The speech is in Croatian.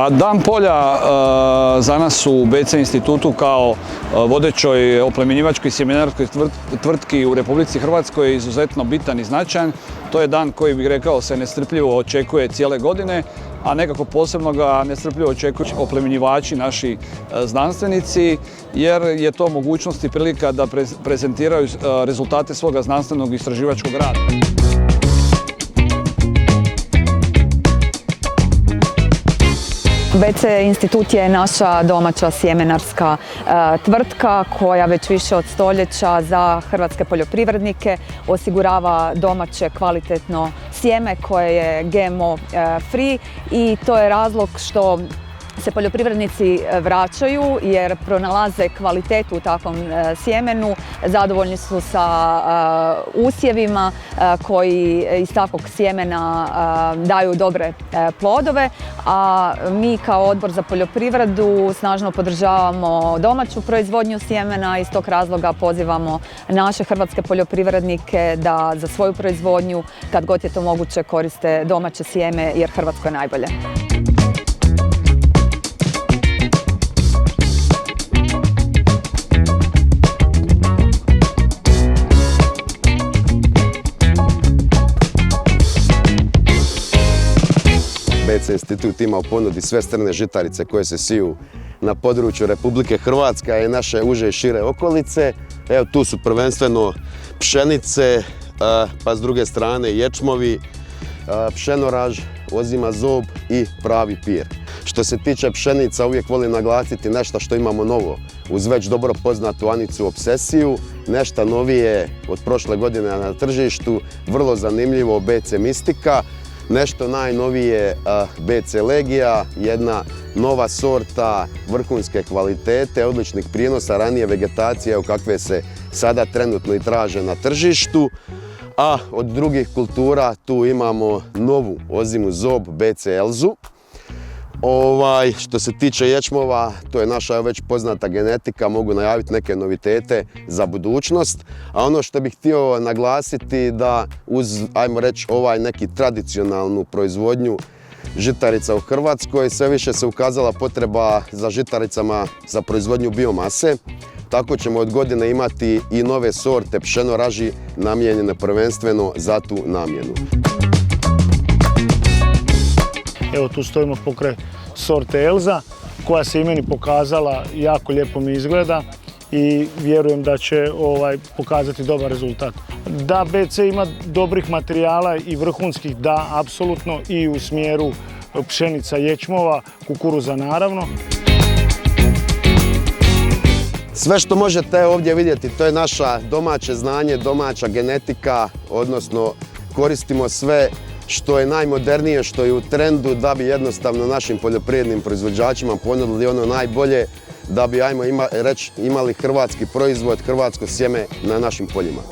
Pa Dan polja za nas u BC institutu kao vodećoj oplemenjivačkoj i sjemenarskoj tvrtki u Republici Hrvatskoj je izuzetno bitan i značajan. To je dan koji bih rekao se nestrpljivo očekuje cijele godine, a nekako posebno ga nestrpljivo očekuju oplemenjivači, naši znanstvenici, jer je to mogućnost i prilika da prezentiraju rezultate svoga znanstvenog i istraživačkog rada. BC institut je naša domaća sjemenarska tvrtka koja već više od stoljeća za hrvatske poljoprivrednike osigurava domaće kvalitetno sjeme koje je GMO free i to je razlog što se poljoprivrednici vraćaju jer pronalaze kvalitetu u takvom sjemenu, zadovoljni su sa usjevima koji iz takvog sjemena daju dobre plodove, a mi kao Odbor za poljoprivredu snažno podržavamo domaću proizvodnju sjemena i iz tog razloga pozivamo naše hrvatske poljoprivrednike da za svoju proizvodnju, kad god je to moguće, koriste domaće sjeme jer Hrvatsko je najbolje. BC institut ima u ponudi sve strne žitarice koje se siju na području Republike Hrvatske i naše uže i šire okolice. Evo, tu su prvenstveno pšenice, pa s druge strane ječmovi, pšenoraž, ozima zob i pravi pir. Što se tiče pšenica, uvijek volim naglasiti nešto što imamo novo. Uz već dobro poznatu Anicu Obsesiju, nešto novije od prošle godine na tržištu, vrlo zanimljivo BC Mistika. Nešto najnovije BC Legija, jedna nova sorta vrhunske kvalitete, odličnih prinosa, ranije vegetacije kakve se sada trenutno i traže na tržištu. A od drugih kultura tu imamo novu ozimu zob BC Elzu. Što se tiče ječmova, to je naša već poznata genetika, mogu najaviti neke novitete za budućnost. A ono što bih htio naglasiti da uz, ajmo reći, neki tradicionalnu proizvodnju žitarica u Hrvatskoj, sve više se ukazala potreba za žitaricama za proizvodnju biomase. Tako ćemo od godine imati i nove sorte pšenoraži namijenjene prvenstveno za tu namjenu. Evo, tu stojimo pokraj sorte Elza koja se i meni pokazala, jako lijepo mi izgleda i vjerujem da će pokazati dobar rezultat. Da BC ima dobrih materijala i vrhunskih, da, apsolutno, i u smjeru pšenica, ječmova, kukuruza naravno. Sve što možete ovdje vidjeti, to je naša domaće znanje, domaća genetika, odnosno koristimo sve što je najmodernije, što je u trendu, da bi jednostavno našim poljoprivrednim proizvođačima ponudili ono najbolje, da bi, ajmo reći, imali hrvatski proizvod, hrvatsko sjeme na našim poljima.